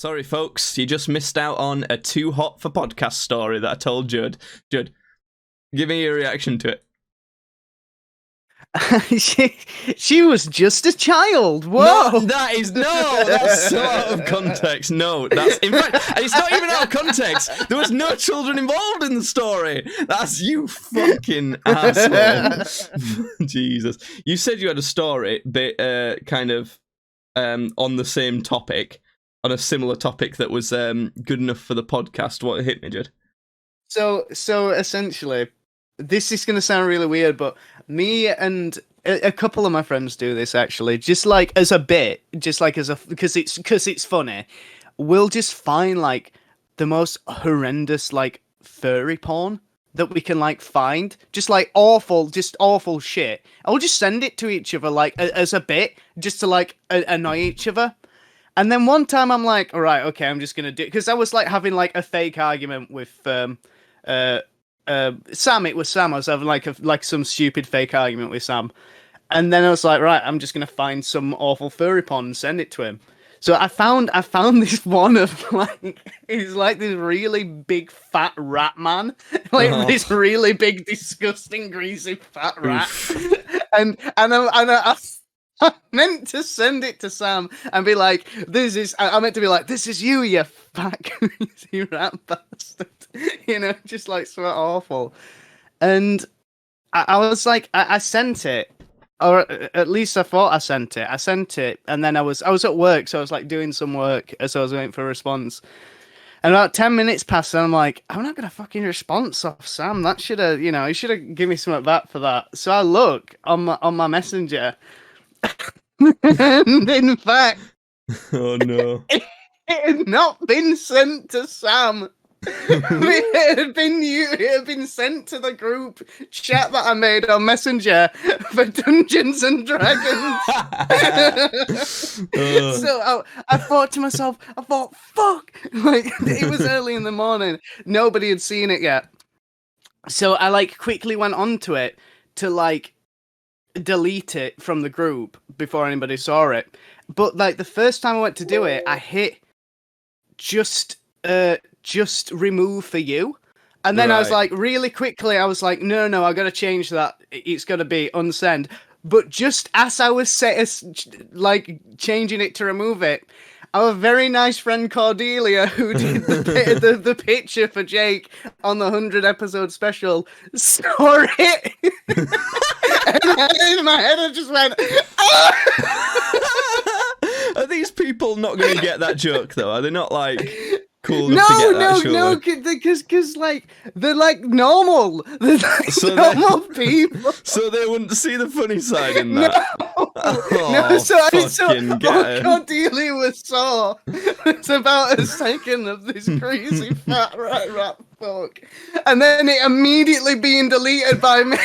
Sorry, folks, you just missed out on a too hot for podcast story that I told Judd. Judd, give me your reaction to it. she was just a child. Whoa! No, that's so out of context. No, that's in fact, and it's not even out of context. There was no children involved in the story. That's you fucking asshole. Jesus, you said you had a story, but kind of on the same topic, on a similar topic that was good enough for the podcast. What hit me, Judd? So essentially, this is going to sound really weird, but me and a couple of my friends do this actually, just like as a bit, just like because it's funny. We'll just find like the most horrendous like furry porn that we can like find, just like awful shit. I'll just send it to each other like as a bit, just to like annoy each other. And then one time I'm like, all right, okay, I'm just gonna do, because I was like having like a fake argument with Sam. It was Sam. I was having like some stupid fake argument with Sam, and then I was like, right, I'm just gonna find some awful furry porn and send it to him. So I found this one of like, he's like this really big fat rat man, like this really big disgusting greasy fat rat, and I meant to send it to Sam and be like, I meant to be like, this is you, you fat greasy rat bastard. You know, just like so awful. And I was like, I sent it, or at least I thought I sent it. I sent it, and then I was at work, so I was like doing some work as I was waiting for a response. And about 10 minutes passed, and I'm like, I'm not gonna fucking response off Sam. That should have, you know, he should have given me something back for that. So I look on my messenger, and in fact, oh no, it had not been sent to Sam. It had been sent to the group chat that I made on Messenger for Dungeons and Dragons. So I thought to myself, fuck! Like, it was early in the morning. Nobody had seen it yet. So I like quickly went onto it to like delete it from the group before anybody saw it. But like the first time I went to do it, I hit just remove for you, and then I was like, really quickly I was like, no, I gotta change that, it's gotta be unsend. But just as I was changing it to remove it, our very nice friend Cordelia, who did the picture for Jake on the 100 episode special, saw it. And in my head I just went, Are these people not going to get that joke though? Are they not like cool enough to get that? No, because like they're like normal. They're like normal people. So they wouldn't see the funny side in that. What Cordelia saw was about a second of this crazy fat rat fuck, and then it immediately being deleted by me.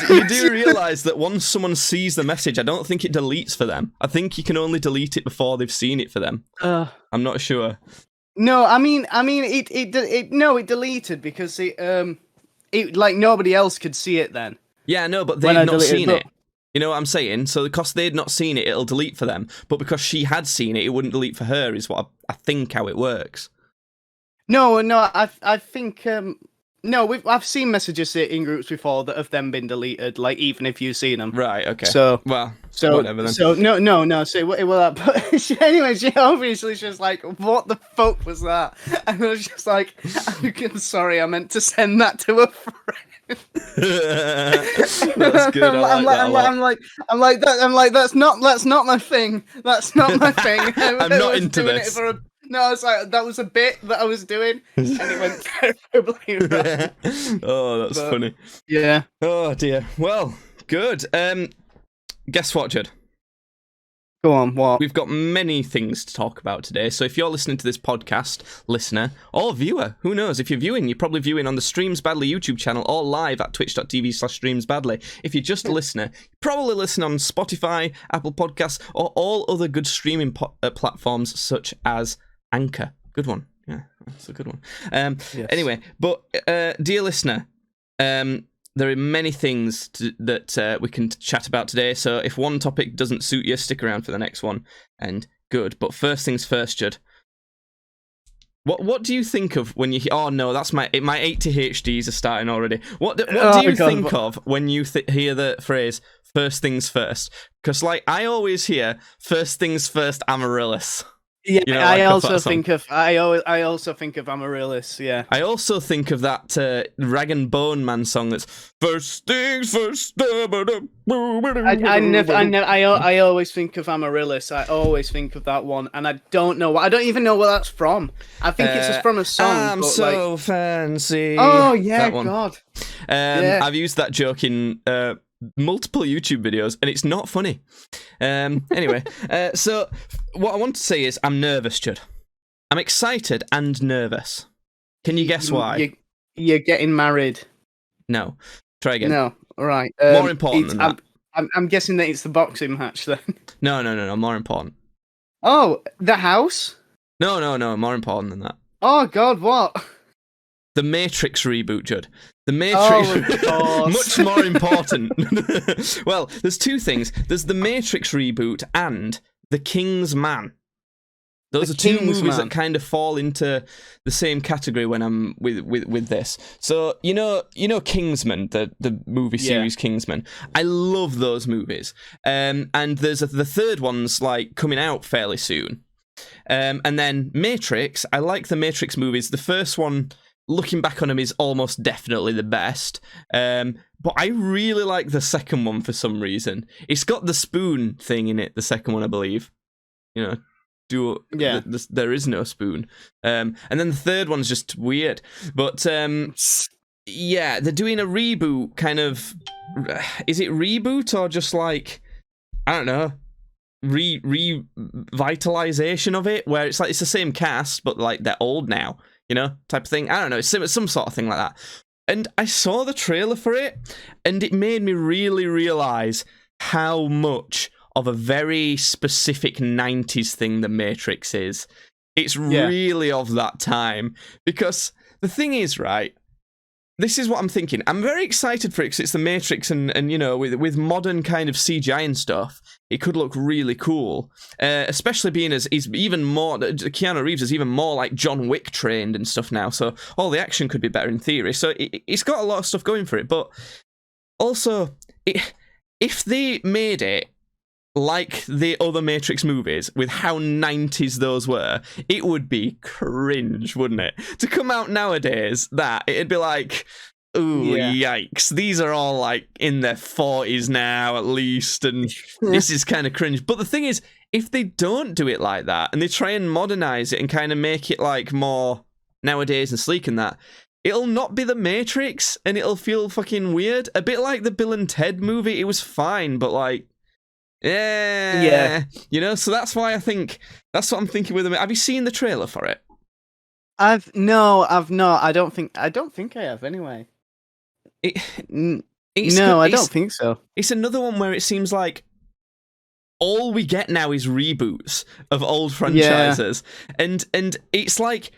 You do realise that once someone sees the message, I don't think it deletes for them. I think you can only delete it before they've seen it for them. I'm not sure. No, I mean, it deleted because it like nobody else could see it then. Yeah, no, but they'd not seen it. You know what I'm saying? So because they'd not seen it, it'll delete for them. But because she had seen it, it wouldn't delete for her. Is what I think how it works. No, I think. No, I've seen messages in groups before that have then been deleted, like even if you've seen them. Right. Okay. So whatever then. So no. So but anyway, she was like, "What the fuck was that?" And I was just like, "I'm sorry, I meant to send that to a friend." That's good. I'm like, that's not my thing. That's not my thing. I'm not into this. No, I was like, that was a bit that I was doing, and it went terribly wrong. That's funny. Yeah. Oh dear. Well, good. Guess what, Judd? Go on, what? We've got many things to talk about today, so if you're listening to this podcast, listener, or viewer, who knows, if you're viewing, you're probably viewing on the Streams Badly YouTube channel or live at twitch.tv/streamsbadly. If you're just a listener, you probably listen on Spotify, Apple Podcasts, or all other good streaming platforms such as Anchor. Good one. Yeah, that's a good one. Yes. Anyway, but dear listener, there are many things that we can chat about today. So if one topic doesn't suit you, stick around for the next one. And good. But first things first, Judd. What do you think of when you... Oh, no, that's my 80 HDs are starting already. What do you think of when you hear the phrase, first things first? Because, like, I always hear, first things first, Amaryllis. Yeah, you know, I also think of Amaryllis. Yeah, I also think of that Rag and Bone Man song that's first things first. I always think of Amaryllis. I always think of that one, and I don't even know what that's from. I think it's just from a song. I'm so fancy. Oh yeah, that one. God. I've used that joke in multiple YouTube videos, and it's not funny. Anyway, so what I want to say is I'm nervous, Judd. I'm excited and nervous. Can you guess why? You're getting married. No. Try again. No. All right. More important than that. I'm guessing that it's the boxing match then. No. More important. Oh, the house? No. More important than that. Oh, God, what? The Matrix reboot, Judd. The Matrix... Oh, much more important. Well, there's two things. There's the Matrix reboot and The King's Man. Those are two movies that kind of fall into the same category when I'm with this. So, you know Kingsman, the movie series Kingsman. I love those movies. And there's the third one's like coming out fairly soon. And then Matrix, I like the Matrix movies. The first one, looking back on them, is almost definitely the best. But I really like the second one for some reason. It's got the spoon thing in it, the second one, I believe. You know, there is no spoon. And then the third one's just weird. But yeah, they're doing a reboot, kind of. Is it reboot or just like, I don't know, revitalization of it, where it's like it's the same cast but like they're old now, you know, type of thing. I don't know, it's some sort of thing like that. And I saw the trailer for it, and it made me really realize how much of a very specific 90s thing the Matrix is. It's really of that time, because the thing is, right, this is what I'm thinking. I'm very excited for it because it's the Matrix, and you know, with modern kind of CGI and stuff, it could look really cool. Especially being as he's even more, Keanu Reeves is even more like John Wick trained and stuff now, so all the action could be better in theory. So it's got a lot of stuff going for it, but also, if they made it like the other Matrix movies, with how 90s those were, it would be cringe, wouldn't it? To come out nowadays, it'd be like, ooh, yikes. These are all like in their 40s now, at least, and this is kind of cringe. But the thing is, if they don't do it like that, and they try and modernize it and kind of make it like more nowadays and sleek and that, it'll not be the Matrix, and it'll feel fucking weird. A bit like the Bill and Ted movie. It was fine, but like, yeah, you know, so that's why that's what I'm thinking with them. Have you seen the trailer for it? I've not. I don't think I have anyway. I don't think so. It's another one where it seems like all we get now is reboots of old franchises, and it's like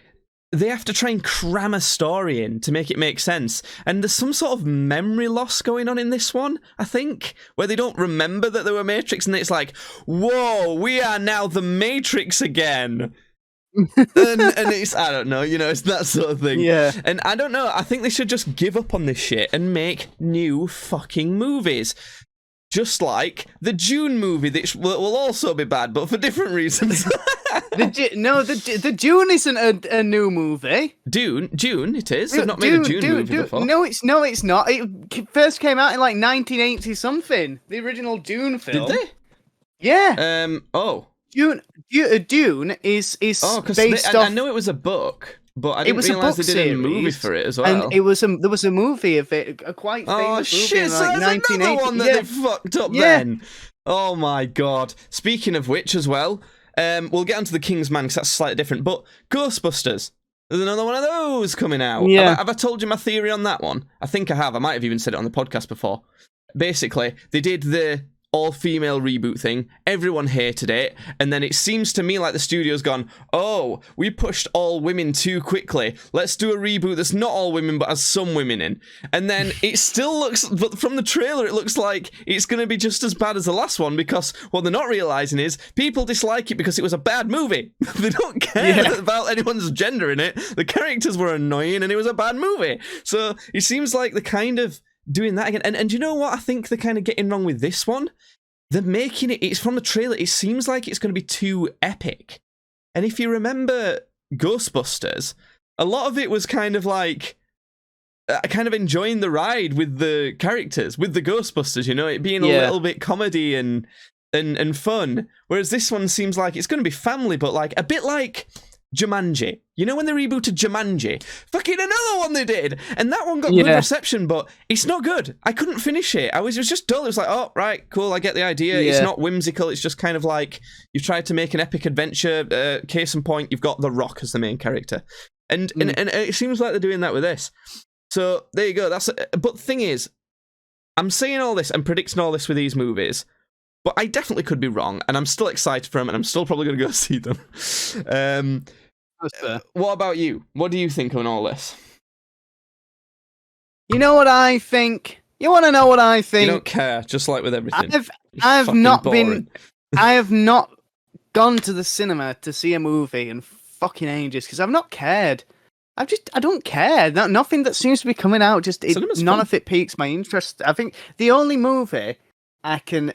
they have to try and cram a story in to make it make sense. And there's some sort of memory loss going on in this one, I think, where they don't remember that they were Matrix, and it's like, whoa, we are now the Matrix again. and it's, I don't know, you know, it's that sort of thing. Yeah. And I don't know, I think they should just give up on this shit and make new fucking movies. Just like the Dune movie, that will also be bad, but for different reasons. The Dune isn't a new movie. Dune, it is. They've not made a Dune movie before. No, it's not. It first came out in like 1980 something. The original Dune film. Did they? Yeah. Dune is based off. I know it was a book, but I didn't realise they did a movie for it as well. And there was a movie of it, a quite famous movie in like 1980. Another one that they fucked up then. Oh my god. Speaking of which as well, we'll get onto the King's Man because that's slightly different, but Ghostbusters. There's another one of those coming out. Yeah. Have I told you my theory on that one? I think I have. I might have even said it on the podcast before. Basically, they did the all-female reboot thing. Everyone hated it. And then it seems to me like the studio's gone, oh, we pushed all women too quickly. Let's do a reboot that's not all women, but has some women in. And then it still looks, but from the trailer, it looks like it's going to be just as bad as the last one, because what they're not realizing is people dislike it because it was a bad movie. They don't care about anyone's gender in it. The characters were annoying and it was a bad movie. So it seems like the kind of doing that again. And you know what I think they're kind of getting wrong with this one? They're making it, it's from the trailer, it seems like it's going to be too epic. And if you remember Ghostbusters, a lot of it was kind of like, kind of enjoying the ride with the characters, with the Ghostbusters, you know, it being a little bit comedy and fun. Whereas this one seems like it's going to be family, but like a bit like Jumanji. You know when they rebooted Jumanji? Fucking another one they did! And that one got good reception, but it's not good. I couldn't finish it. It was just dull. It was like, oh, right, cool, I get the idea. It's not whimsical. It's just kind of like you've tried to make an epic adventure. Case in point, you've got The Rock as the main character. And it seems like they're doing that with this. So there you go. But the thing is, I'm saying all this and predicting all this with these movies, but I definitely could be wrong, and I'm still excited for them, and I'm still probably going to go see them. What about you? What do you think on all this? You know what I think? You want to know what I think? You don't care, just like with everything. I have not gone to the cinema to see a movie in fucking ages because I've not cared. I don't care. Nothing that seems to be coming out. None of it piques my interest. I think the only movie I can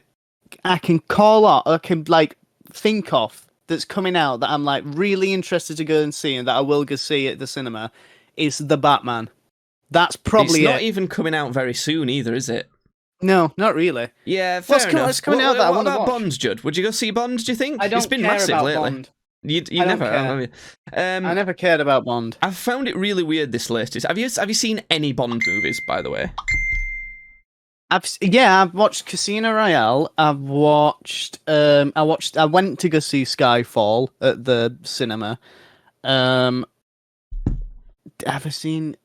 call out, or I can like think of that's coming out that I'm like really interested to go and see, and that I will go see at the cinema, is The Batman. That's probably It's not even coming out very soon either, is it? No, not really. Yeah, fair enough. What's coming out that I want to watch? What about Bond, Judd? Would you go see Bond, do you think? I don't It's been care massive about lately. Bond. You I never don't care. I never cared about Bond. I've found it really weird, this latest. Have you seen any Bond movies, by the way? I've watched Casino Royale. I went to go see Skyfall at the cinema. Have I seen?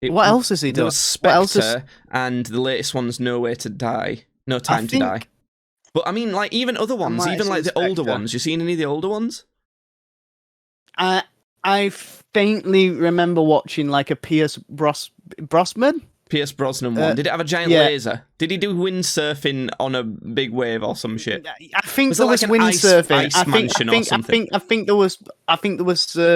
What else has he done? Spectre, and the latest one's No Time to Die. But I mean, like, even other ones, even like the older ones. You seen any of the older ones? I faintly remember watching like a Pierce Brosnan one. Did it have a giant laser? Did he do windsurfing on a big wave or some shit? I think there was windsurfing. I think there was.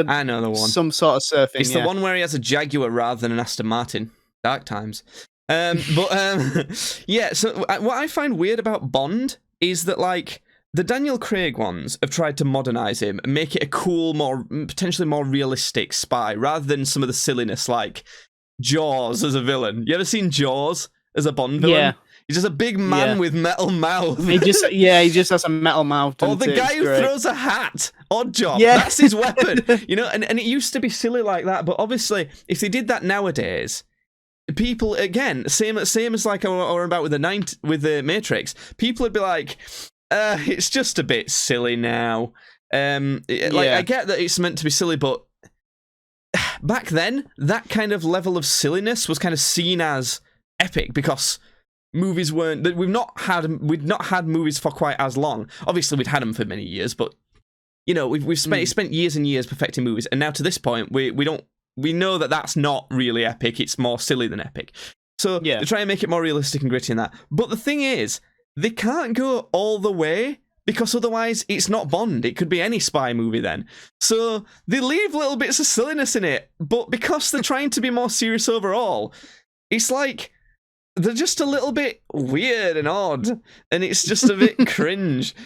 I know the one. Some sort of surfing. It's the one where he has a Jaguar rather than an Aston Martin. Dark times. Yeah. So what I find weird about Bond is that like the Daniel Craig ones have tried to modernize him and make it a cool, potentially more realistic spy rather than some of the silliness like Jaws as a villain. You ever seen Jaws as a Bond villain? Yeah. He's just a big man with metal mouth. He just has a metal mouth. Or the guy who throws a hat. Odd job. Yeah. That's his weapon. You know, and it used to be silly like that, but obviously if they did that nowadays, people again, same as like or about with the Matrix, people would be like, it's just a bit silly now. I get that it's meant to be silly, but back then, that kind of level of silliness was kind of seen as epic because movies weren't. We'd not had movies for quite as long. Obviously, we'd had them for many years, but you know, we've spent years and years perfecting movies, and now to this point, we know that that's not really epic. It's more silly than epic. So they try and make it more realistic and gritty in that. But the thing is, they can't go all the way because otherwise it's not Bond. It could be any spy movie then. So they leave little bits of silliness in it, but because they're trying to be more serious overall, it's like they're just a little bit weird and odd, and it's just a bit cringe.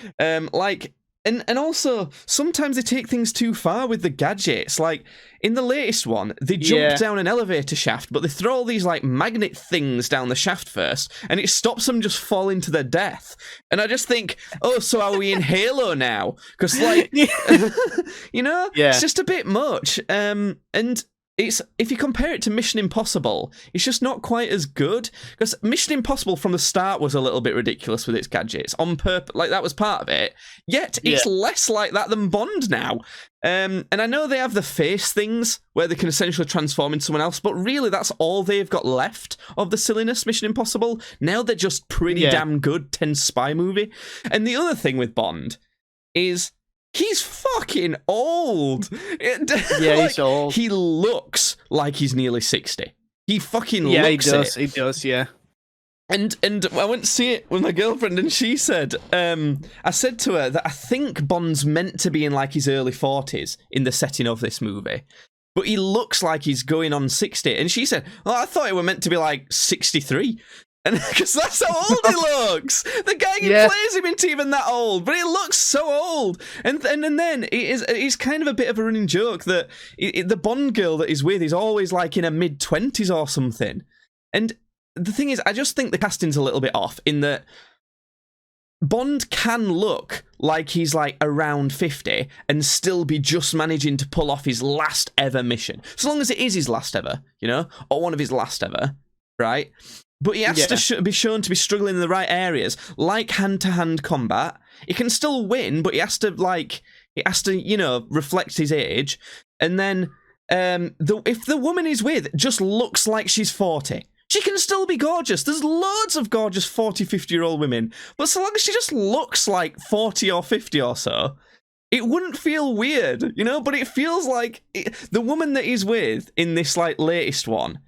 And also, sometimes they take things too far with the gadgets. Like, in the latest one, they jump down an elevator shaft, but they throw all these, like, magnet things down the shaft first, and it stops them just falling to their death. And I just think, oh, so are we in Halo now? Because, like, you know, it's just a bit much. And if you compare it to Mission Impossible, it's just not quite as good, because Mission Impossible from the start was a little bit ridiculous with its gadgets on purpose, like that was part of it. Yet it's less like that than Bond now. And I know they have the face things where they can essentially transform into someone else, but really that's all they've got left of the silliness Mission Impossible. Now they're just pretty damn good tense spy movie. And the other thing with Bond is he's fucking old. He's old. He looks like he's nearly 60. He fucking looks it. He does, yeah. And I went to see it with my girlfriend, and she said, I said to her that I think Bond's meant to be in like his early 40s in the setting of this movie, but he looks like he's going on 60. And she said, "Oh, I thought it were meant to be like 63." And because that's how old he looks. The guy who plays him isn't even that old, but he looks so old. And then it's kind of a bit of a running joke that the Bond girl that he's with is always like in her mid-20s or something. And the thing is, I just think the casting's a little bit off in that Bond can look like he's like around 50 and still be just managing to pull off his last ever mission. So long as it is his last ever, you know, or one of his last ever, right? But he has to be shown to be struggling in the right areas, like hand-to-hand combat. He can still win, but he has to, you know, reflect his age. And then if the woman he's with just looks like she's 40, she can still be gorgeous. There's loads of gorgeous 40, 50-year-old women. But so long as she just looks like 40 or 50 or so, it wouldn't feel weird, you know? But it feels like the woman that he's with in this like latest one.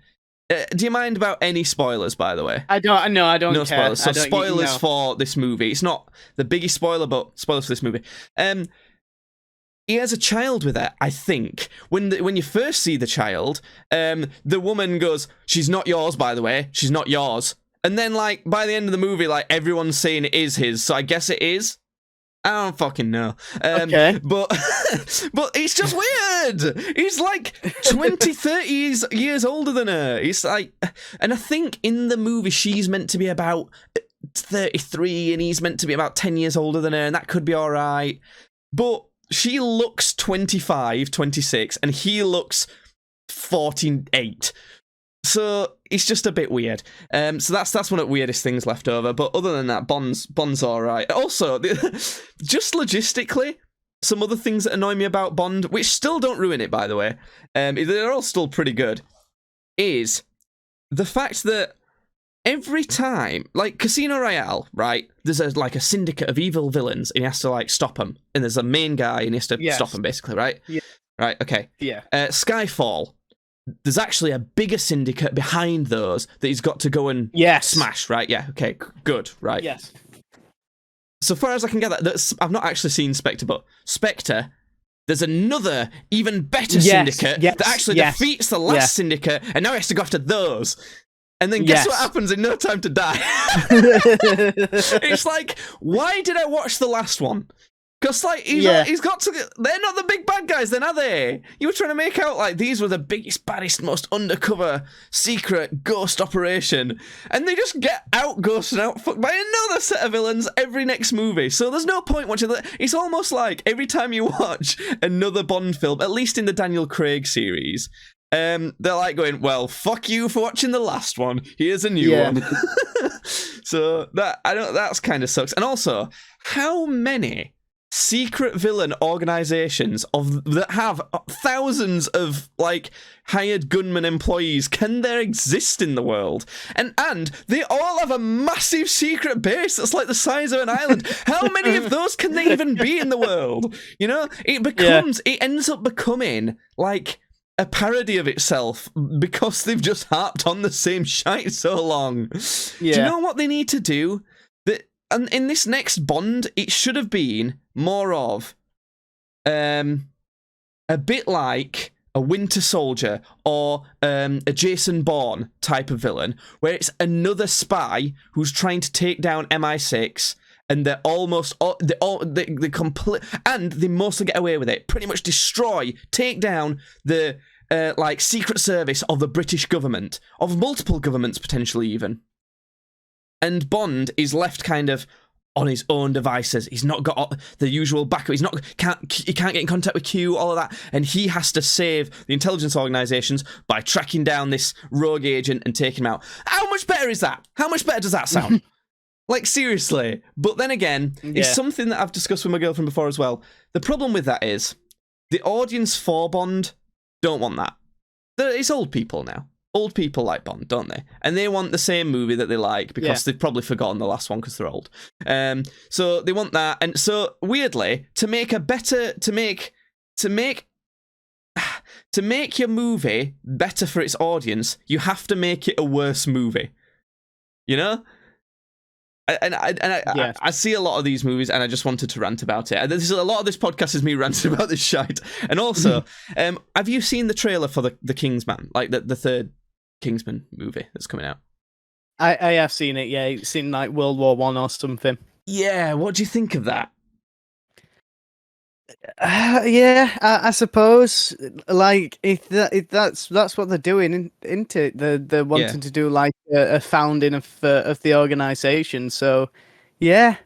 Do you mind about any spoilers, by the way? I don't No care. spoilers. So spoilers for this movie. It's not the biggest spoiler, but spoilers for this movie. He has a child with her, I think. When you first see the child, the woman goes, "She's not yours, by the way. She's not yours." And then, like, by the end of the movie, like, everyone's saying it is his, so I guess it is. I don't fucking know. Okay. But it's just weird. He's like 20, 30 years older than her. It's like, and I think in the movie she's meant to be about 33 and he's meant to be about 10 years older than her, and that could be all right. But she looks 25, 26, and he looks 48. So it's just a bit weird. So that's one of the weirdest things left over. But other than that, Bond's all right. Also, just logistically, some other things that annoy me about Bond, which still don't ruin it, by the way, they're all still pretty good, is the fact that every time, like Casino Royale, right, there's a syndicate of evil villains, and he has to like stop them. And there's a main guy, and he has to stop them, basically, right? Yeah. Right, okay. Yeah. Skyfall. There's actually a bigger syndicate behind those that he's got to go and smash, right? Yeah, okay, good, right. Yes. So far as I can get I've not actually seen Spectre, but Spectre, there's another, even better syndicate that actually defeats the last syndicate, and now he has to go after those. And then guess what happens in No Time to Die? It's like, why did I watch the last one? Because, like, he's got to... They're not the big bad guys, then, are they? You were trying to make out, like, these were the biggest, baddest, most undercover, secret ghost operation. And they just get out-ghosted, out-fucked by another set of villains every next movie. So there's no point watching that. It's almost like every time you watch another Bond film, at least in the Daniel Craig series, they're like going, well, fuck you for watching the last one. Here's a new one. So that's kind of sucks. And also, how many secret villain organizations that have thousands of like hired gunman employees can there exist in the world? And they all have a massive secret base that's like the size of an island. How many of those can there even be in the world? You know, it ends up becoming like a parody of itself because they've just harped on the same shite so long. Do you know what they need to do? And in this next Bond, it should have been more of a bit like a Winter Soldier or a Jason Bourne type of villain, where it's another spy who's trying to take down MI6, and they're they complete, and they mostly get away with it. Pretty much take down the like Secret Service of the British government, of multiple governments potentially even. And Bond is left kind of on his own devices. He's not got the usual backup. He can't get in contact with Q, all of that, and he has to save the intelligence organizations by tracking down this rogue agent and taking him out. How much better is that? How much better does that sound? Like, seriously. But then again, it's something that I've discussed with my girlfriend before as well. The problem with that is the audience for Bond don't want that. It's old people now. Old people like Bond, don't they? And they want the same movie that they like because they've probably forgotten the last one because they're old. So they want that. And so weirdly, to make your movie better for its audience, you have to make it a worse movie. You know? I see a lot of these movies, and I just wanted to rant about it. A lot of this podcast is me ranting about this shite. And also, have you seen the trailer for the Kingsman, like the third Kingsman movie that's coming out? I have seen it. Yeah, it's in like World War I or something. Yeah, what do you think of that? I suppose like if that's what they're doing, into they're wanting to do like a founding of the organization. So yeah,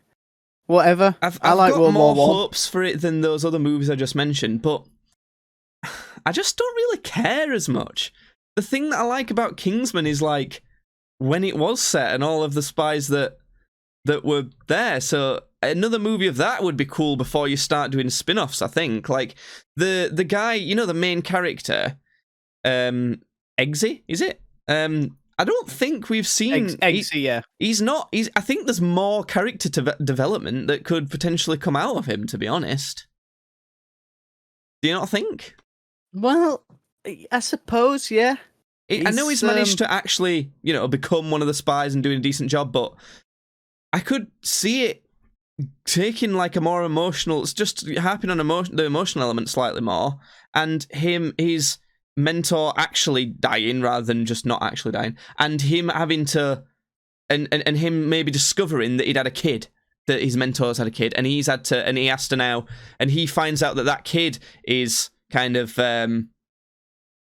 whatever. I've like got World more War hopes for it than those other movies I just mentioned, but I just don't really care as much. The thing that I like about Kingsman is like when it was set and all of the spies that were there. So another movie of that would be cool before you start doing spin-offs, I think. Like the guy, you know, the main character, Eggsy, is it? I don't think we've seen Eggsy, yeah. I think there's more character development that could potentially come out of him, to be honest. Do you not think? Well, I suppose, yeah. I know he's managed to actually, you know, become one of the spies and doing a decent job, but I could see it taking like a more emotional, it's just harping on the emotional element slightly more, and his mentor actually dying rather than just not actually dying, and him having to, and him maybe discovering that he'd had a kid, that his mentor's had a kid, and he has to now, and he finds out that kid is kind of,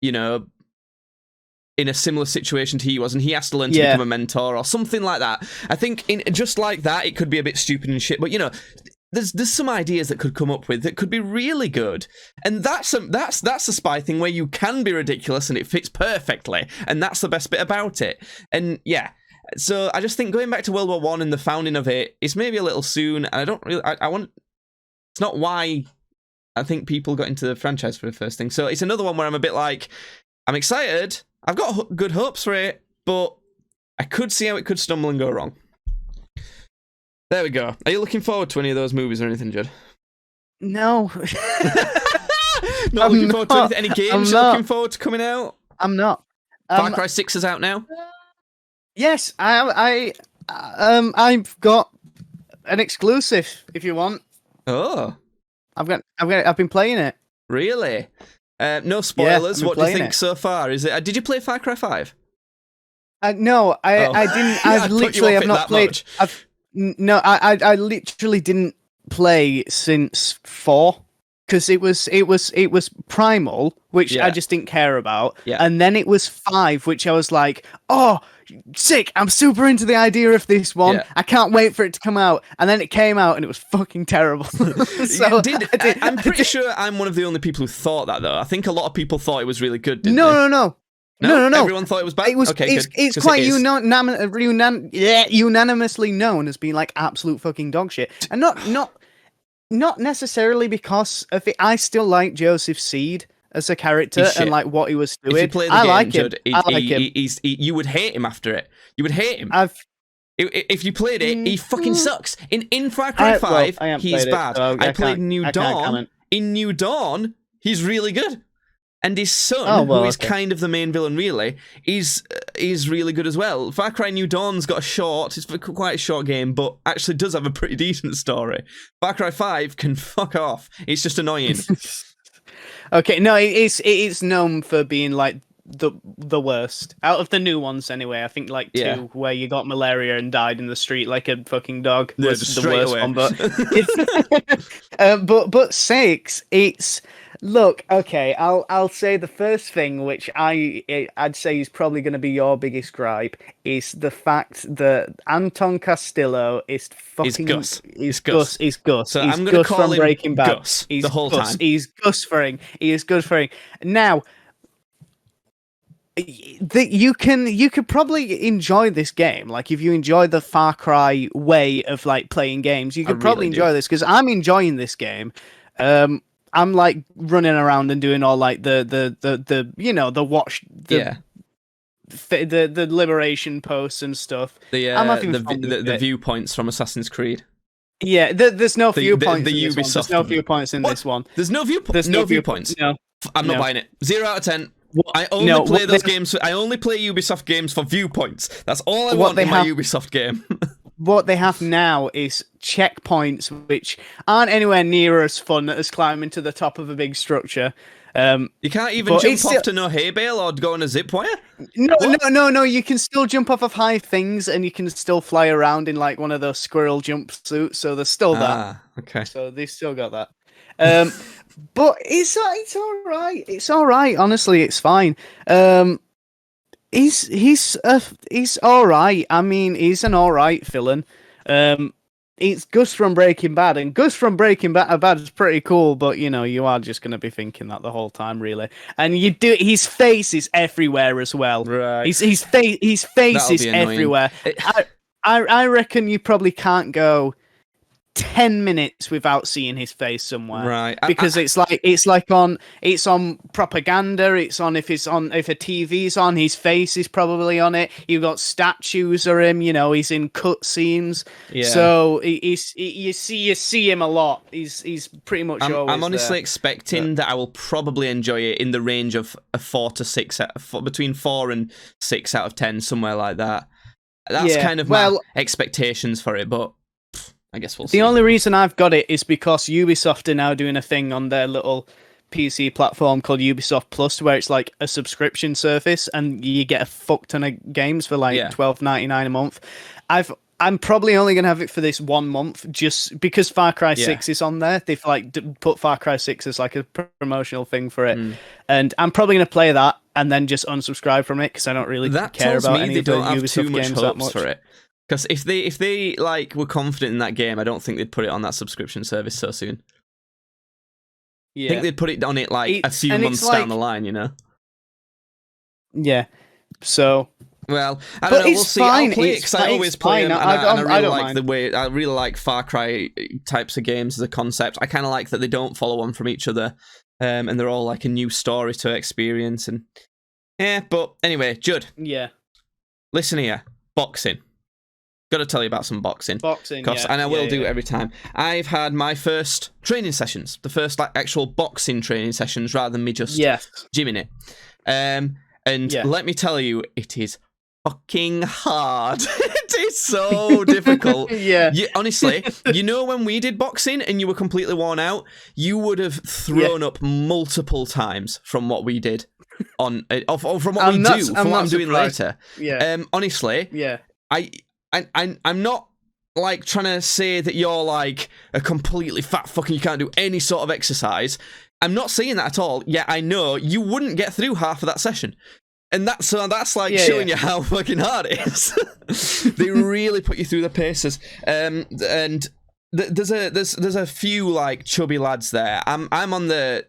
you know, in a similar situation to he was, and he has to learn to become a mentor or something like that. I think just like that, it could be a bit stupid and shit, but you know, there's some ideas that could come up with that could be really good, and that's a spy thing where you can be ridiculous and it fits perfectly, and that's the best bit about it. And yeah, so I just think going back to World War I and the founding of it is maybe a little soon, and I don't really, it's not why I think people got into the franchise for the first thing. So it's another one where I'm a bit like, I'm excited, I've got good hopes for it, but I could see how it could stumble and go wrong. There we go. Are you looking forward to any of those movies or anything, Judd? No. Not looking forward to anything? Any games you're looking forward to coming out? I'm not. Far Cry 6 is out now? Yes, I've got an exclusive, if you want. Oh. I've been playing it. Really? No spoilers. What do you think it so far? Is it? Did you play Far Cry 5? No, I didn't. I've literally have not played. I literally didn't play since 4 because it was Primal, which I just didn't care about, and then it was 5, which I was like, oh, sick! I'm super into the idea of this one. Yeah. I can't wait for it to come out, and then it came out and it was fucking terrible. So I'm pretty sure I'm one of the only people who thought that, though. I think a lot of people thought it was really good. No. No. Everyone thought it was bad. It's quite unanimously known as being like absolute fucking dog shit, and not necessarily because of it. I still like Joseph Seed as a character and like what he was doing. If you play the game, like him. Judd, I like him. You would hate him after it. You would hate him. If you played it, he fucking sucks. In Far Cry 5, he's bad. So I played New Dawn. In New Dawn, he's really good. And his son, who is kind of the main villain, really, is really good as well. Far Cry New Dawn's got it's quite a short game, but actually does have a pretty decent story. Far Cry 5 can fuck off. It's just annoying. Okay, no, it's known for being like the worst out of the new ones. Anyway, I think like 2 where you got malaria and died in the street like a fucking dog was the worst one. But but 6, it's. Look, okay, I'll say the first thing, which I'd say is probably going to be your biggest gripe, is the fact that Anton Castillo is fucking He's Gus. He's Gus. So he's I'm going to Gus call from him Breaking Bad. Gus He's the whole Gus. time. He's Gus-fering. He is Gus-fering. Now, you could probably enjoy this game. Like, if you enjoy the Far Cry way of like playing games, you could probably enjoy this, because I'm enjoying this game. I'm like running around and doing all like the you know, the watch the liberation posts and stuff. I'm having fun with the viewpoints from Assassin's Creed. Yeah, there's no viewpoints the in this one. There's no viewpoints in this one. There's no viewpoints. No. I'm not buying it. 0 out of 10. I only play those games. I only play Ubisoft games for viewpoints. That's all I want in my Ubisoft game. What they have now is checkpoints, which aren't anywhere near as fun as climbing to the top of a big structure. You can't even jump off to no hay bale or go on a zip wire? No. You can still jump off of high things, and you can still fly around in like one of those squirrel jumpsuits. So there's still that. Okay. So they still got that. But it's all right. It's all right. Honestly, it's fine. He's all right. I mean, he's an all right villain. It's Gus from Breaking Bad, and Gus from Breaking Bad is pretty cool, but you know, you are just going to be thinking that the whole time, really. And his face is everywhere as well. Right. His face is everywhere. I reckon you probably can't go 10 minutes without seeing his face somewhere, right? Because it's on propaganda. It's on if a TV's on, his face is probably on it. You've got statues of him. You know, he's in cutscenes. Yeah. So you see him a lot. He's pretty much always. I'm honestly expecting that I will probably enjoy it in the range of a 4 to 6, between 4 and 6 out of 10, somewhere like that. That's kind of my expectations for it, but I guess we'll see. The only reason I've got it is because Ubisoft are now doing a thing on their little PC platform called Ubisoft Plus, where it's like a subscription service, and you get a fuck ton of games for like $12.99 a month. I'm probably only going to have it for this 1 month, just because Far Cry 6 is on there. They've like put Far Cry 6 as like a promotional thing for it. And I'm probably going to play that and then just unsubscribe from it, because I don't really care about any of the Ubisoft games that much. For it. Because if they like were confident in that game, I don't think they'd put it on that subscription service so soon. Yeah. I think they'd put it on it like a few months down the line, you know? Yeah. So... Well, I don't know. We'll see. I'll play it because I always play them, and I really like Far Cry types of games as a concept. I kind of like that they don't follow on from each other, and they're all like a new story to experience. And but anyway, Judd. Yeah. Listen here, boxing. Got to tell you about some boxing. And I will do every time. I've had my first training sessions, the first like actual boxing training sessions, rather than me just gymming it. And let me tell you, it is fucking hard. It is so difficult. Honestly, you know when we did boxing and you were completely worn out, you would have thrown up multiple times from what we did from what I'm doing later. Honestly, I'm not like trying to say that you're like a completely fat fucking you can't do any sort of exercise. I'm not saying that at all. Yeah, I know you wouldn't get through half of that session. And that's like showing you how fucking hard it is. They really put you through the paces. And there's a few like chubby lads there. I'm on the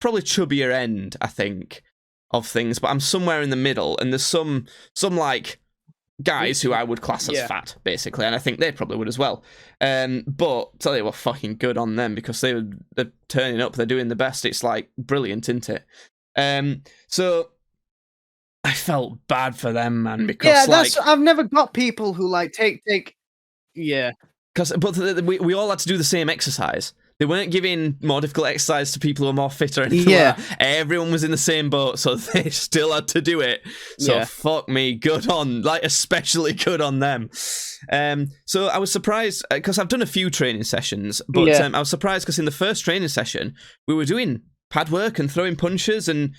probably chubbier end, I think, of things, but I'm somewhere in the middle. And there's some like guys who I would class as fat, basically, and I think they probably would as well. But tell you what, fucking good on them, because they're turning up, they're doing the best. It's like brilliant, isn't it? So I felt bad for them, man, because I've never got people who like take but we all had to do the same exercise. They weren't giving more difficult exercise to people who are more fit or anything like that. Everyone was in the same boat, so they still had to do it. So fuck me, good on, like especially good on them. So I was surprised, because I've done a few training sessions, but I was surprised because in the first training session, we were doing pad work and throwing punches and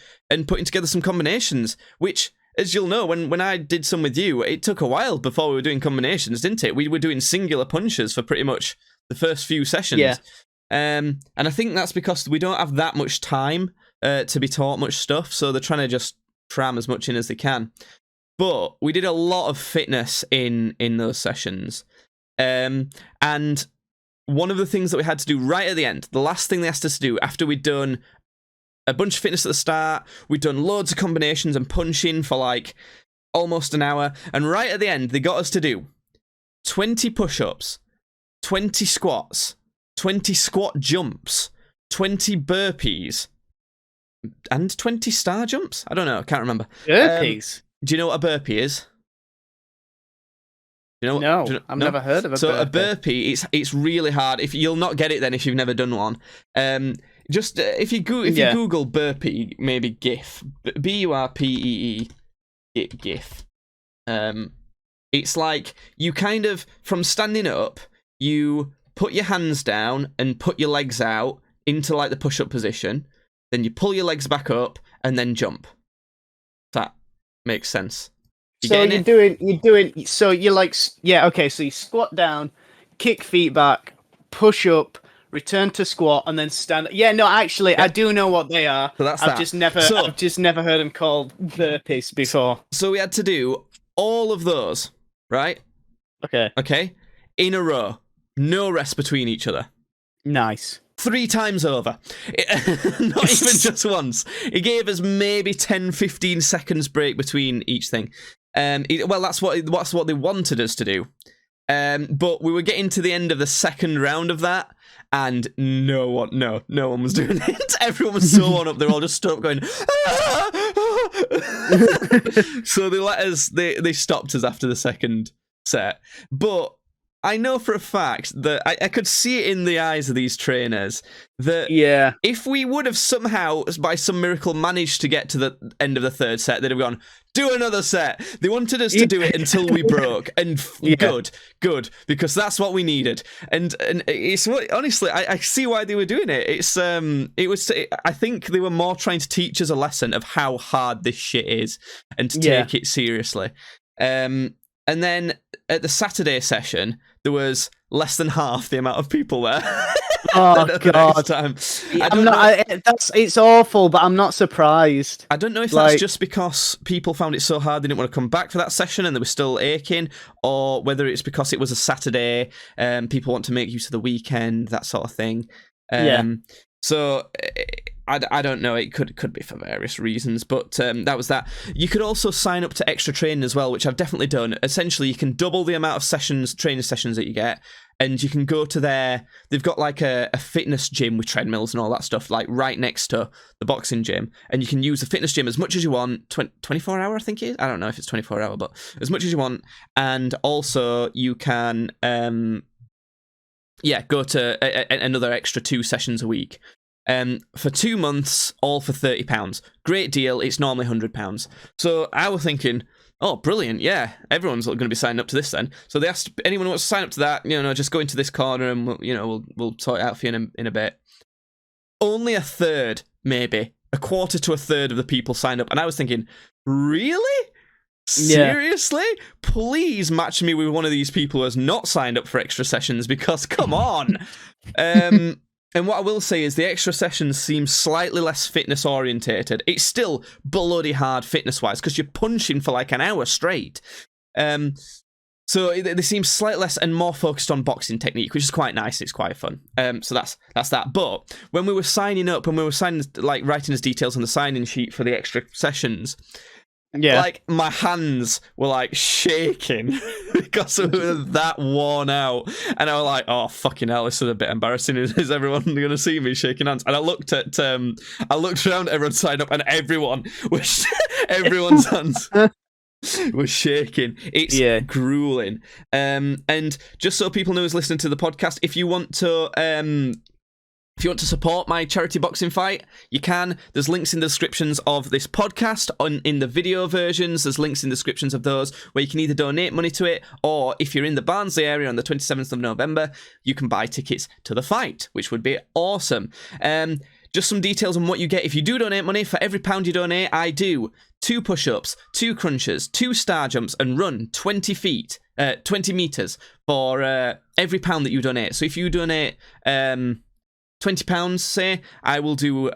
putting together some combinations, which, as you'll know, when I did some with you, it took a while before we were doing combinations, didn't it? We were doing singular punches for pretty much the first few sessions. Yeah. And I think that's because we don't have that much time to be taught much stuff, so they're trying to just cram as much in as they can. But we did a lot of fitness in those sessions. And one of the things that we had to do right at the end, the last thing they asked us to do after we'd done a bunch of fitness at the start, we'd done loads of combinations and punching for like almost an hour, and right at the end they got us to do 20 push-ups, 20 squats, 20 squat jumps, 20 burpees, and 20 star jumps? I don't know, I can't remember. Burpees? Do you know what a burpee is? No, I've never heard of a burpee. So a burpee, it's really hard. If you'll not get it then if you've never done one. Just if you Google burpee, maybe GIF, BURPEE, GIF. It's like you kind of, from standing up, you put your hands down and put your legs out into like the push-up position. Then you pull your legs back up and then jump. That makes sense. So you're like, yeah, okay, so you squat down, kick feet back, push up, return to squat, and then stand. Yeah, no, actually, yeah. I do know what they are. So that's I've just never heard them called burpees before. So we had to do all of those, right? Okay, in a row, no rest between each other. Nice. 3 times over. Not even just once. It gave us maybe 10-15 seconds break between each thing. Well, that's what they wanted us to do. But we were getting to the end of the second round of that, and no one was doing it. Everyone was so on up, they're all just stood up going, so they let us, they stopped us after the second set. But I know for a fact that I could see it in the eyes of these trainers that if we would have somehow, by some miracle, managed to get to the end of the third set, they'd have gone, do another set. They wanted us to do it until we broke, and good, because that's what we needed. And it's what, honestly, I see why they were doing it. I think they were more trying to teach us a lesson of how hard this shit is and to take it seriously. And then at the Saturday session, there was less than half the amount of people there. Oh God! It's awful, but I'm not surprised. I don't know if that's just because people found it so hard they didn't want to come back for that session and they were still aching, or whether it's because it was a Saturday, people want to make use of the weekend, that sort of thing. So I don't know. It could be for various reasons, but that was that. You could also sign up to extra training as well, which I've definitely done. Essentially, you can double the amount of training sessions that you get, and you can go to they've got like a fitness gym with treadmills and all that stuff, like right next to the boxing gym, and you can use the fitness gym as much as you want, 24 hour, I think it is. I don't know if it's 24 hour, but as much as you want. And also you can go to another extra 2 sessions a week. For 2 months, all for £30. Great deal. It's normally £100. So I was thinking, oh, brilliant. Yeah, everyone's going to be signing up to this then. So they asked anyone who wants to sign up to that, just go into this corner and we'll sort it out for you in a bit. Only a third, maybe a quarter to a third of the people signed up. And I was thinking, really? Seriously? Please match me with one of these people who has not signed up for extra sessions, because come on. And what I will say is the extra sessions seem slightly less fitness orientated. It's still bloody hard fitness wise because you're punching for like an hour straight. So they seem slightly less and more focused on boxing technique, which is quite nice. It's quite fun. So that's that. But when we were signing up, writing his details on the sign-in sheet for the extra sessions, like my hands were like shaking because we were that worn out, and I was like, "Oh fucking hell, this is a bit embarrassing. Is everyone going to see me shaking hands?" And I looked around, everyone signed up, and everyone's hands was shaking. It's grueling. And just so people know who's listening to the podcast, if you want to support my charity boxing fight, you can. There's links in the descriptions of this podcast. In the video versions, there's links in the descriptions of those where you can either donate money to it, or if you're in the Barnsley area on the 27th of November, you can buy tickets to the fight, which would be awesome. just some details on what you get if you do donate money. For every £1 you donate, I do 2 push-ups, 2 crunches, 2 star jumps, and run 20 meters for every £1 that you donate. So if you donate £20, say, I will do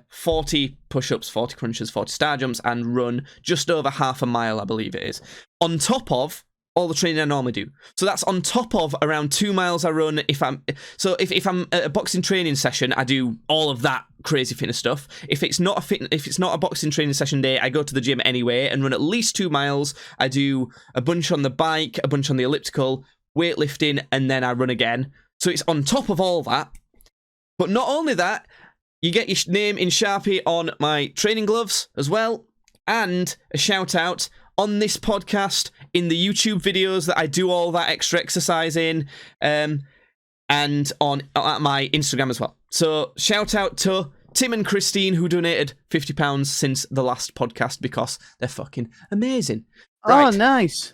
40 push-ups, 40 crunches, 40 star jumps, and run just over half a mile, I believe it is, on top of all the training I normally do. So that's on top of around 2 miles I run. If I'm at a boxing training session, I do all of that crazy fitness stuff. If it's not a boxing training session day, I go to the gym anyway and run at least 2 miles. I do a bunch on the bike, a bunch on the elliptical, weightlifting, and then I run again. So it's on top of all that. But not only that, you get your name in Sharpie on my training gloves as well, and a shout out on this podcast, in the YouTube videos that I do all that extra exercise in, and on at my Instagram as well. So shout out to Tim and Christine, who donated £50 since the last podcast, because they're fucking amazing. Right. Oh, nice.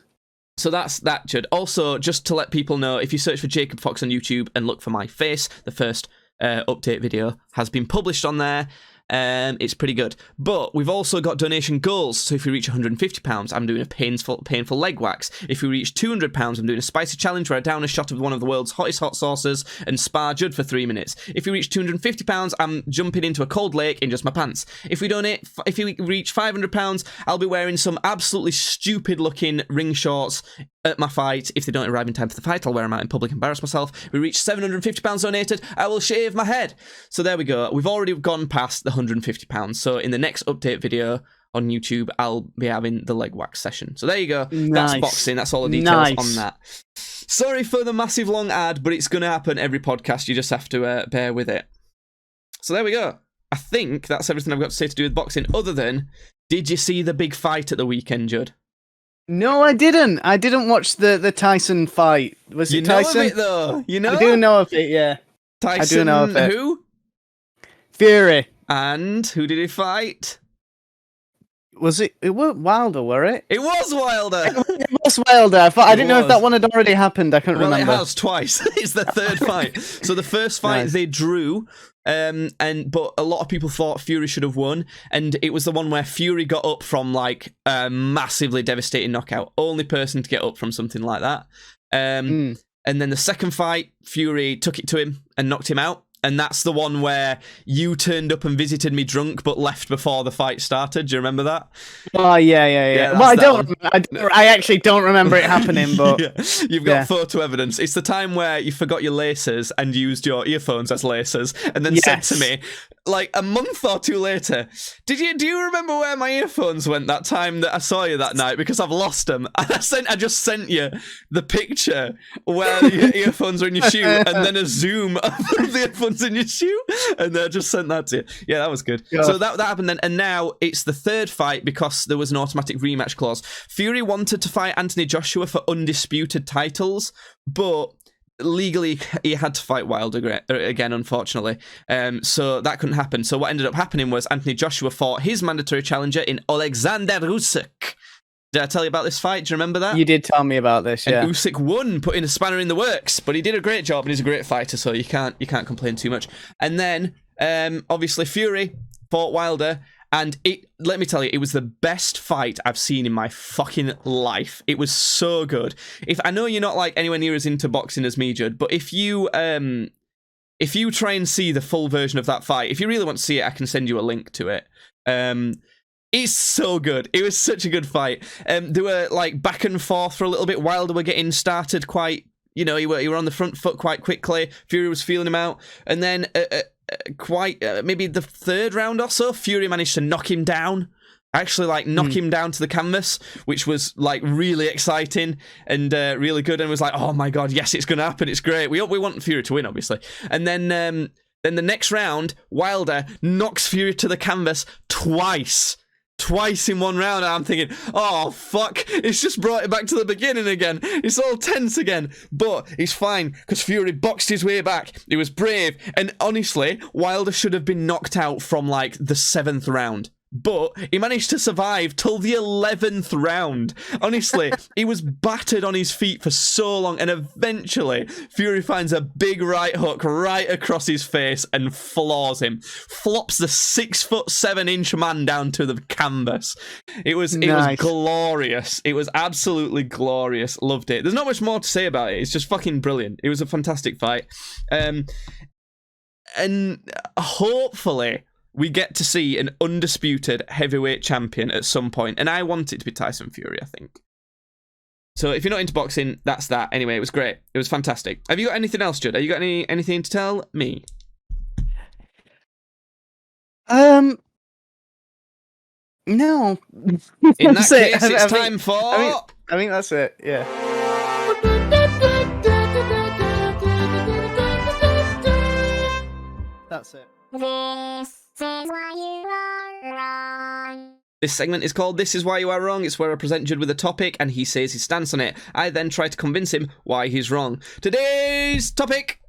So that's that, Judd. Also, just to let people know, if you search for Jacob Fox on YouTube and look for my face, the first update video has been published on there. It's pretty good. But we've also got donation goals. So if we reach £150, I'm doing a painful leg wax. If we reach £200, I'm doing a spicy challenge where I down a shot of one of the world's hottest hot sauces and spar Judd for 3 minutes. If we reach £250, I'm jumping into a cold lake in just my pants. If we reach £500, I'll be wearing some absolutely stupid looking ring shorts at my fight. If they don't arrive in time for the fight, I'll wear them out in public, embarrass myself. We reach £750 donated, I will shave my head. So there we go. We've already gone past the £150. So in the next update video on YouTube, I'll be having the leg wax session. So there you go. Nice. That's boxing. That's all the details on that. Sorry for the massive long ad, but it's going to happen every podcast. You just have to bear with it. So there we go. I think that's everything I've got to say to do with boxing, other than, did you see the big fight at the weekend, Judd? No, I didn't. I didn't watch the Tyson fight. Was it Tyson? You know of it, though. You know? I do know of it, yeah. Tyson, I do know of it. Who? Fury. And who did he fight? Was it? It was Wilder, were it? It was Wilder. It was Wilder. I didn't know if that one had already happened. I couldn't remember. Well, it has twice. It's the third fight. So the first fight they drew, but a lot of people thought Fury should have won, and it was the one where Fury got up from like a massively devastating knockout. Only person to get up from something like that. And then the second fight, Fury took it to him and knocked him out. And that's the one where you turned up and visited me drunk, but left before the fight started. Do you remember that? Oh, yeah. Well, I actually don't remember it happening, but... Yeah. You've got photo evidence. It's the time where you forgot your laces and used your earphones as laces, and then said to me, like, a month or two later, do you remember where my earphones went that time that I saw you that night? Because I've lost them. And I just sent you the picture where your earphones are in your shoe, and then a zoom of the earphones in your shoe, and I just sent that to you. Yeah, that was good. Yeah. So that happened then, and now it's the third fight because there was an automatic rematch clause. Fury wanted to fight Anthony Joshua for undisputed titles, but legally he had to fight Wilder again, unfortunately. So that couldn't happen. So what ended up happening was Anthony Joshua fought his mandatory challenger in Alexander Usyk. Did I tell you about this fight? Do you remember that? You did tell me about this, yeah. And Usyk won, putting a spanner in the works, but he did a great job, and he's a great fighter, so you can't complain too much. And then, obviously, Fury fought Wilder, and let me tell you, it was the best fight I've seen in my fucking life. It was so good. I know you're not like anywhere near as into boxing as me, Judd, but if you try and see the full version of that fight, if you really want to see it, I can send you a link to it. It's so good. It was such a good fight. They were like back and forth for a little bit. Wilder were getting started quite, you were on the front foot quite quickly. Fury was feeling him out. And then maybe the third round or so, Fury managed to knock him down. Actually, knock him down to the canvas, which was like really exciting and really good. And was like, oh my God, yes, it's going to happen. It's great. We want Fury to win, obviously. And then the next round, Wilder knocks Fury to the canvas twice in one round, and I'm thinking, oh fuck, it's just brought it back to the beginning again. It's all tense again, but it's fine because Fury boxed his way back. He was brave, and honestly, Wilder should have been knocked out from like the 7th round. but he managed to survive till the 11th round. Honestly, he was battered on his feet for so long, and eventually Fury finds a big right hook right across his face and floors him. Flops the 6'7" man down to the canvas. It was glorious. It was absolutely glorious. Loved it. There's not much more to say about it. It's just fucking brilliant. It was a fantastic fight. And hopefully we get to see an undisputed heavyweight champion at some point, and I want it to be Tyson Fury, I think. So if you're not into boxing, that's that. Anyway, it was great. It was fantastic. Have you got anything else, Judd? Have you got anything to tell me? No. In that case, it's time for... I think that's it, yeah. That's it. This is why you are wrong. This segment is called This Is Why You Are Wrong. It's where I present Judd with a topic and he says his stance on it. I then try to convince him why he's wrong. Today's topic.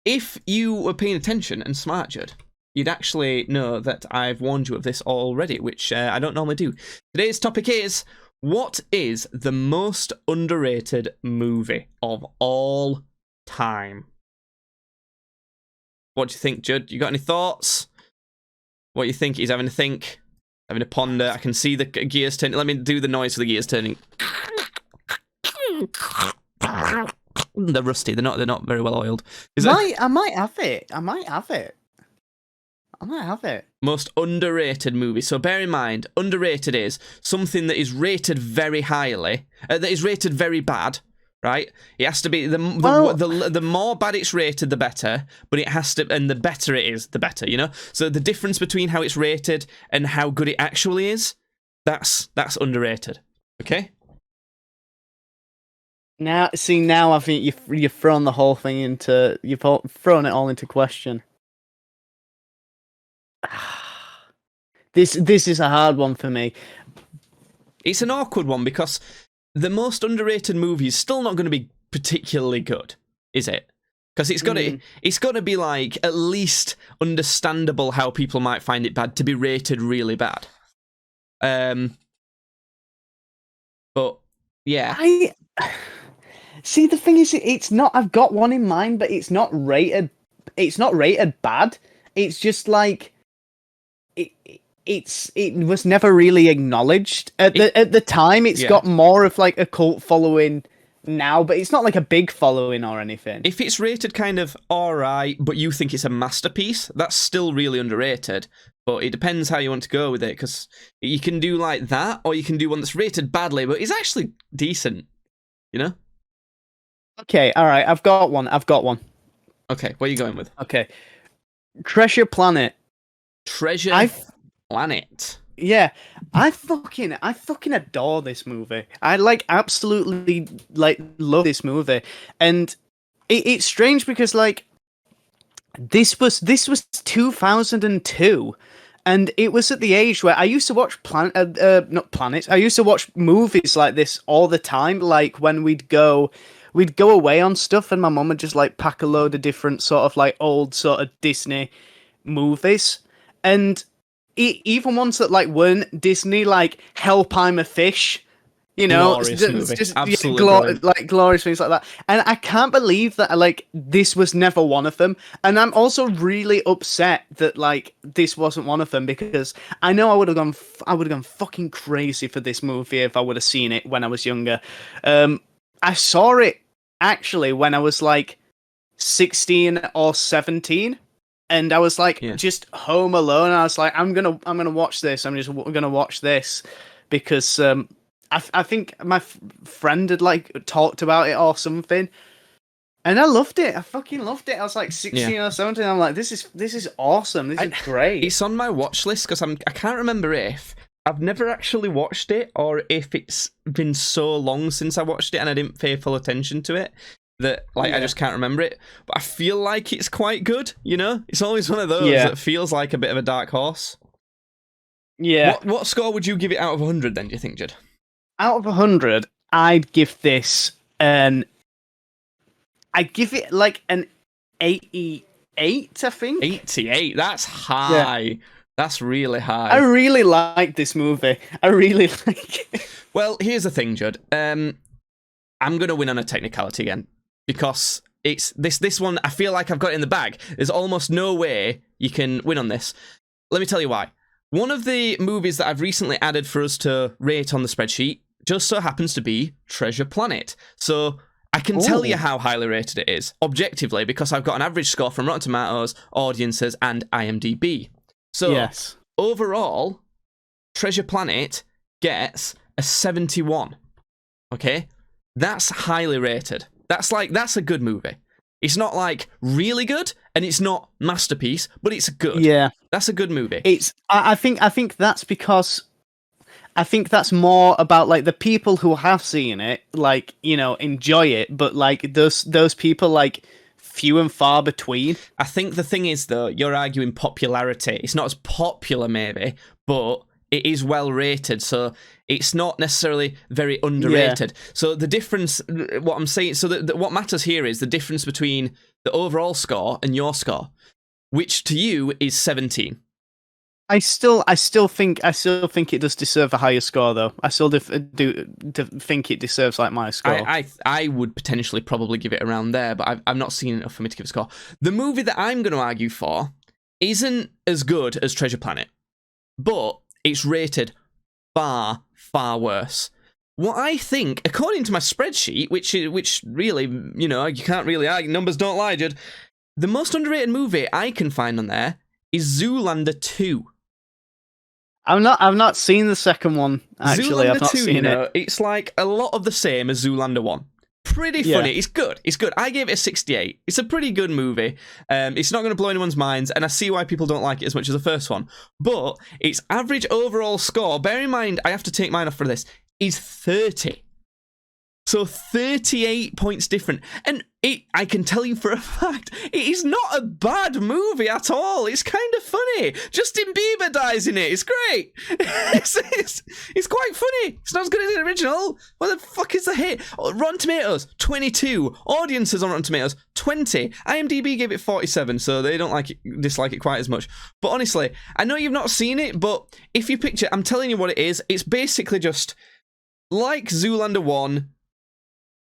If you were paying attention and smart, Judd, you'd actually know that I've warned you of this already, which I don't normally do. Today's topic is, what is the most underrated movie of all time? What do you think, Judd? You got any thoughts? What do you think? He's having a think, having a ponder. I can see the gears turning. Let me do the noise for the gears turning. They're rusty. They're not very well oiled. I might have it. Most underrated movie. So bear in mind, underrated is something that is rated very highly, that is rated very bad. Right, it has to be the more bad it's rated, the better. But it has to, and the better it is, the better. You know. So the difference between how it's rated and how good it actually is, that's underrated. Okay. Now I think you've thrown the whole thing into you've thrown it all into question. This is a hard one for me. It's an awkward one because the most underrated movie is still not going to be particularly good, is it? Because it's got to be like at least understandable how people might find it bad to be rated really bad. But yeah, I see. The thing is, it's not. I've got one in mind, but it's not rated. It's not rated bad. It's just like it was never really acknowledged at the time. It's got more of like a cult following now, but it's not like a big following or anything. If it's rated kind of alright, but you think it's a masterpiece, that's still really underrated. But it depends how you want to go with it, because you can do like that, or you can do one that's rated badly, but it's actually decent. You know? Okay, alright, I've got one. Okay, what are you going with? Okay. Treasure Planet. Planet. Yeah, I fucking adore this movie. I like absolutely like love this movie, and it's strange because like this was 2002, and it was at the age where I used to watch not planets. I used to watch movies like this all the time. Like when we'd go away on stuff, and my mum would just like pack a load of different sort of like old sort of Disney movies, and even ones that like weren't Disney, like Help I'm a Fish, you know, glorious movie. Absolutely like glorious things like that. And I can't believe that like this was never one of them. And I'm also really upset that like this wasn't one of them, because I know I would have gone fucking crazy for this movie if I would have seen it when I was younger. I saw it actually when I was like 16 or 17. And I was like, just home alone. And I was like, I'm gonna watch this. I'm just gonna watch this because I think my friend had like talked about it or something, and I loved it. I fucking loved it. I was like 16 or 17. I'm like, this is awesome. This is great. It's on my watch list because I can't remember if I've never actually watched it or if it's been so long since I watched it and I didn't pay full attention to it. That I just can't remember it, but I feel like it's quite good. You know, it's always one of those that feels like a bit of a dark horse. Yeah. What score would you give it out of 100 then? Do you think, Judd? Out of 100, I'd give this I'd give it like an 88. I think 88. That's high. Yeah. That's really high. I really like this movie. I really like it. Well, here's the thing, Judd. I'm going to win on a technicality again because it's this one. I feel like I've got it in the bag. There's almost no way you can win on this. Let me tell you why. One of the movies that I've recently added for us to rate on the spreadsheet just so happens to be Treasure Planet. So I can tell you how highly rated it is, objectively, because I've got an average score from Rotten Tomatoes, audiences, and IMDb. So Yes. overall, Treasure Planet gets a 71. Okay? That's highly rated. That's a good movie. It's not like really good, and it's not masterpiece, but it's good. Yeah. That's a good movie. I think that's because I think that's more about like the people who have seen it, like, you know, enjoy it, but like those people, like, few and far between. I think the thing is, though, you're arguing popularity. It's not as popular, maybe, but it is well rated, so it's not necessarily very underrated. Yeah. So the difference, what I'm saying, so what matters here is the difference between the overall score and your score, which to you is 17. I still think it does deserve a higher score, though. I still do think it deserves like my score. I would potentially probably give it around there, but I've not seen enough for me to give a score. The movie that I'm going to argue for isn't as good as Treasure Planet, but it's rated far, far worse. What I think, according to my spreadsheet, which really, you know, you can't really argue, numbers don't lie, Judd, the most underrated movie I can find on there is Zoolander 2. I've not seen the second one, actually. Zoolander I've not 2, seen it. It's like a lot of the same as Zoolander 1. Pretty funny. Yeah. It's good. I gave it a 68. It's a pretty good movie. It's not going to blow anyone's minds, and I see why people don't like it as much as the first one. But its average overall score, bear in mind, I have to take mine off for this, is 30. So 38 points different. And I can tell you for a fact, it is not a bad movie at all. It's kind of funny. Justin Bieber dies in it. It's great. It's quite funny. It's not as good as the original. What the fuck is the hit? Rotten Tomatoes, 22. Audiences on Rotten Tomatoes, 20. IMDb gave it 47, so they don't dislike it quite as much. But honestly, I know you've not seen it, but if you picture, I'm telling you what it is. It's basically just like Zoolander 1,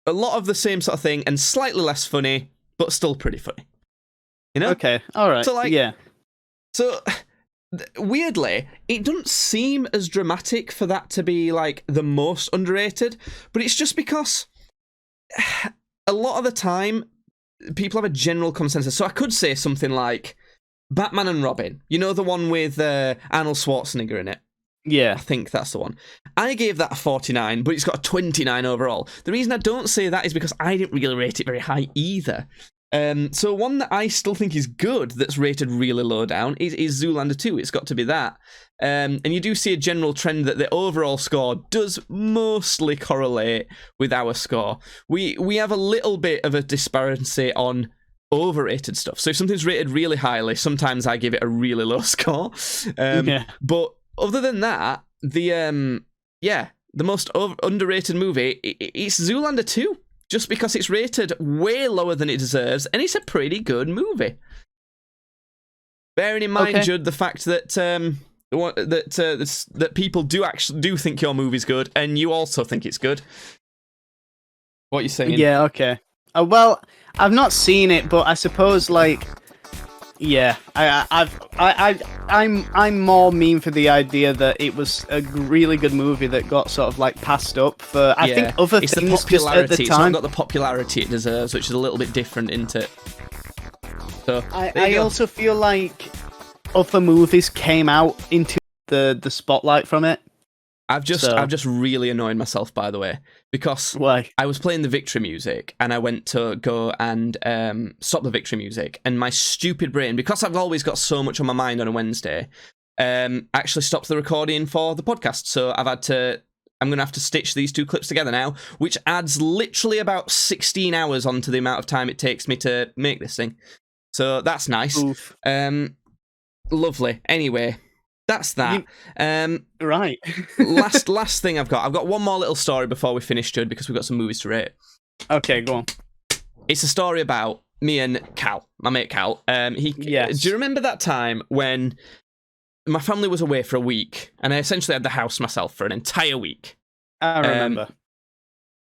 a lot of the same sort of thing, and slightly less funny, but still pretty funny. You know? Okay, all right. So, yeah. So, weirdly, it doesn't seem as dramatic for that to be, like, the most underrated, but it's just because a lot of the time, people have a general consensus. So I could say something like Batman and Robin. You know, the one with Arnold Schwarzenegger in it? Yeah. I think that's the one. I gave that a 49, but it's got a 29 overall. The reason I don't say that is because I didn't really rate it very high either. So one that I still think is good that's rated really low down is Zoolander 2. It's got to be that. And you do see a general trend that the overall score does mostly correlate with our score. We have a little bit of a disparity on overrated stuff. So if something's rated really highly, sometimes I give it a really low score. But other than that, the most underrated movie, it's Zoolander 2, just because it's rated way lower than it deserves, and it's a pretty good movie. Bearing in mind, Judd, the fact that that people do think your movie's good, and you also think it's good. What are you saying? Yeah, okay. Well, I've not seen it, but I suppose, like, yeah, I'm more mean for the idea that it was a really good movie that got sort of like passed up for I think other it's things the popularity. Just at the time. It's not got the popularity it deserves, which is a little bit different, isn't it? So I also feel like other movies came out into the spotlight from it. I've just really annoyed myself, by the way, because Why? I was playing the victory music and I went to go and stop the victory music, and my stupid brain, because I've always got so much on my mind on a Wednesday, actually stopped the recording for the podcast. So I'm going to have to stitch these two clips together now, which adds literally about 16 hours onto the amount of time it takes me to make this thing. So that's nice. Oof. Lovely. Anyway. That's that. Right. last thing I've got one more little story before we finish, Judd, because we've got some movies to rate. Okay, go on. It's a story about me and Cal, my mate Cal. Yes. Do you remember that time when my family was away for a week, and I essentially had the house myself for an entire week. I remember.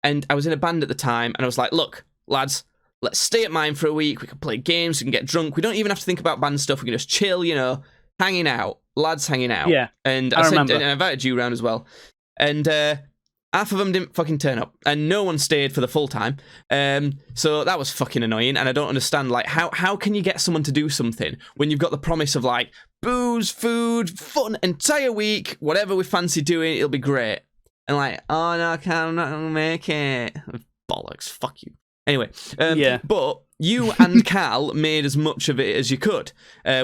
And I was in a band at the time, and I was like, look, lads, let's stay at mine for a week. We can play games, we can get drunk. We don't even have to think about band stuff. We can just chill, hanging out. Lads hanging out. Yeah, and I remember. And I invited you around as well. And half of them didn't fucking turn up, and no one stayed for the full time. So that was fucking annoying, and I don't understand, like, how can you get someone to do something when you've got the promise of, like, booze, food, fun, entire week, whatever we fancy doing, it'll be great. And like, oh no, I'm not gonna make it. Bollocks, fuck you. Anyway, but you and Cal made as much of it as you could,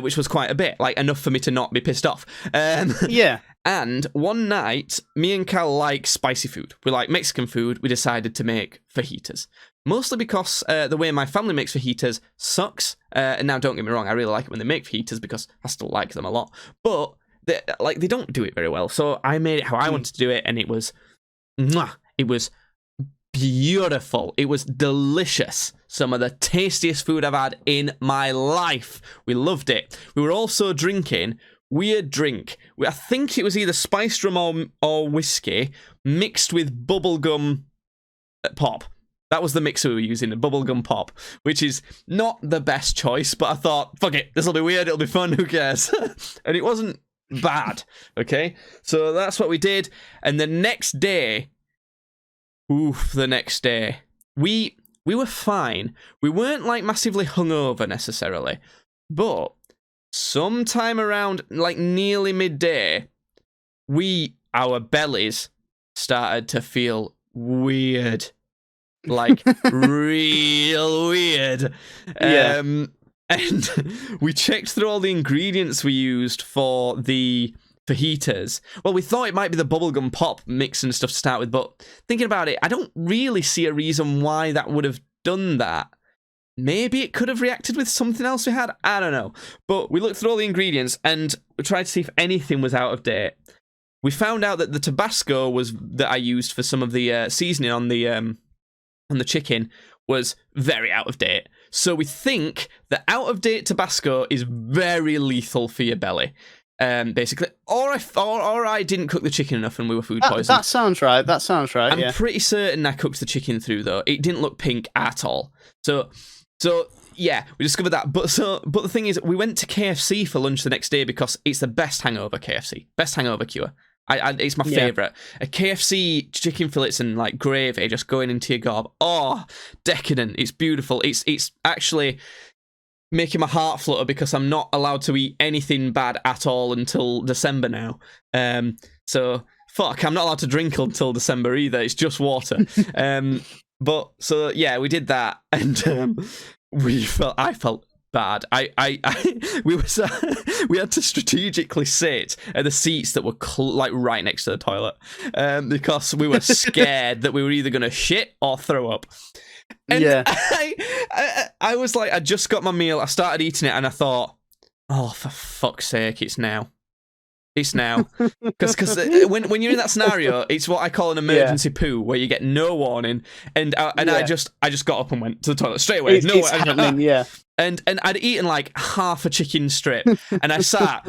which was quite a bit, like enough for me to not be pissed off. Yeah. And one night, me and Cal like spicy food. We like Mexican food. We decided to make fajitas. Mostly because the way my family makes fajitas sucks. And now, don't get me wrong, I really like it when they make fajitas because I still like them a lot. But they don't do it very well. So I made it how I wanted to do it, and it was beautiful. It was delicious. Some of the tastiest food I've had in my life. We loved it. We were also drinking weird drink. I think it was either spiced rum or whiskey mixed with bubblegum pop. That was the mixer we were using, the bubblegum pop, which is not the best choice, but I thought, fuck it, this'll be weird, it'll be fun, who cares? And it wasn't bad, okay? So that's what we did, and the next day, we were fine. We weren't, like, massively hungover, necessarily, but sometime around, like, nearly midday, our bellies started to feel weird. Like, real weird. Yeah. And we checked through all the ingredients we used for the fajitas. Well, we thought it might be the bubblegum pop mix and stuff to start with, but thinking about it, I don't really see a reason why that would have done that. Maybe it could have reacted with something else we had. I don't know. But we looked through all the ingredients and we tried to see if anything was out of date. We found out that the Tabasco that I used for some of the seasoning on the chicken was very out of date. So we think the out of date Tabasco is very lethal for your belly. Basically, or I didn't cook the chicken enough and we were food poisoned. That sounds right. I'm pretty certain I cooked the chicken through though. It didn't look pink at all. So yeah, we discovered that. But the thing is, we went to KFC for lunch the next day because it's the best hangover KFC, best hangover cure. It's my favourite. A KFC chicken fillets and like gravy just going into your gob. Oh, decadent. It's beautiful. It's actually making my heart flutter because I'm not allowed to eat anything bad at all until December now. So fuck, I'm not allowed to drink until December either. It's just water. But so yeah, we did that, and I felt bad. We had to strategically sit at the seats that were like right next to the toilet, because we were scared that we were either gonna shit or throw up. And yeah, I was like, I just got my meal. I started eating it, and I thought, oh, for fuck's sake, it's now. It's now. Because when you're in that scenario, it's what I call an emergency poo, where you get no warning. And I just got up and went to the toilet straight away. It's happening, yeah. And I'd eaten like half a chicken strip, and I sat,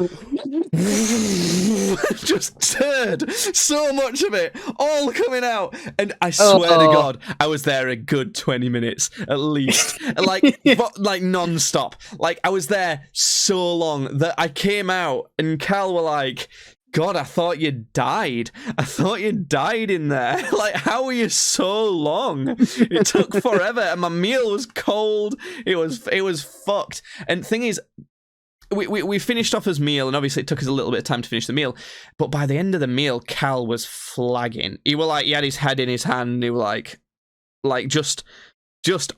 just turd, so much of it, all coming out. And I swear to God, I was there a good 20 minutes at least, like non-stop. Like I was there so long that I came out, and Cal were like, God, I thought you died. I thought you died in there. Like, how were you so long? It took forever, and my meal was cold. It was fucked. And the thing is, we finished off his meal, and obviously it took us a little bit of time to finish the meal. But by the end of the meal, Cal was flagging. He had his head in his hand. He was like just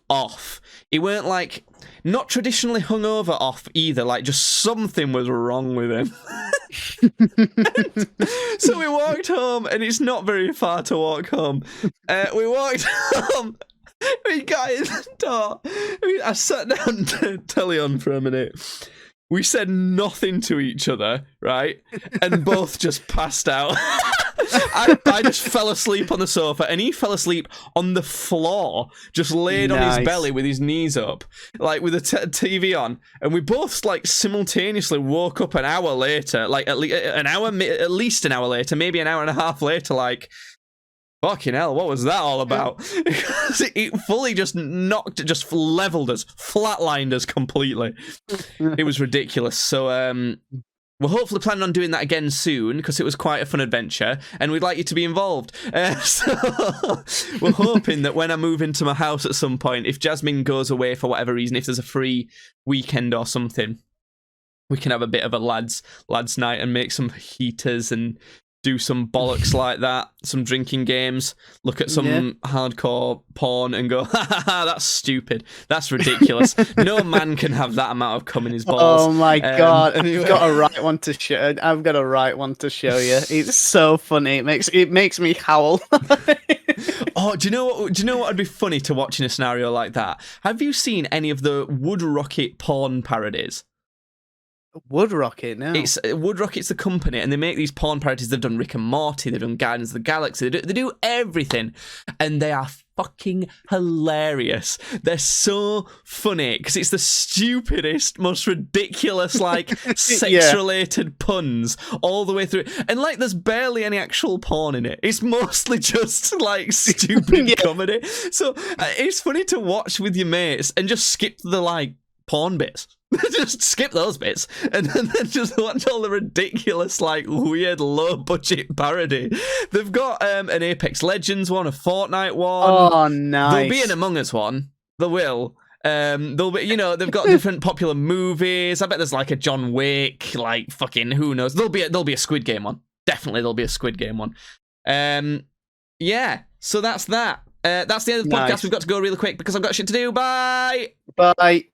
off. He weren't like not traditionally hungover off either. Like just something was wrong with him. So we walked home, and it's not very far to walk home. We walked home. We got in the door. I sat down to telly on for a minute. We said nothing to each other, right? And both just passed out. I just fell asleep on the sofa, and he fell asleep on the floor, just laid on his belly with his knees up, like with the TV on. And we both like simultaneously woke up an hour later, like at least an hour later, maybe an hour and a half later, like, fucking hell, what was that all about? Because it fully just leveled us, flatlined us completely. It was ridiculous. So we're hopefully planning on doing that again soon, because it was quite a fun adventure, and we'd like you to be involved. So we're hoping that when I move into my house at some point, if Jasmine goes away for whatever reason, if there's a free weekend or something, we can have a bit of a lads night and make some heaters and do some bollocks like that, some drinking games, look at some hardcore porn and go, ha ha ha, that's stupid, that's ridiculous. No man can have that amount of cum in his balls. Oh my god, I've got a right one to show. I've got a right one to show you. It's so funny. It makes me howl. Oh, do you know what would be funny to watch in a scenario like that? Have you seen any of the Wood Rocket porn parodies? Wood Rocket, no. It's Wood Rocket's the company, and they make these porn parodies. They've done Rick and Morty, they've done Guardians of the Galaxy, they do everything, and they are fucking hilarious. They're so funny because it's the stupidest, most ridiculous, like sex-related puns all the way through, and like there's barely any actual porn in it. It's mostly just like stupid comedy. So it's funny to watch with your mates and just skip the like porn bits. Just skip those bits and then just watch all the ridiculous, like, weird, low-budget parody. They've got an Apex Legends one, a Fortnite one. Oh, nice. There'll be an Among Us one. There will. There'll be, they've got different popular movies. I bet there's like a John Wick, like fucking who knows. There'll be a Squid Game one. Definitely, there'll be a Squid Game one. Yeah. So that's that. That's the end of the podcast. We've got to go really quick because I've got shit to do. Bye. Bye.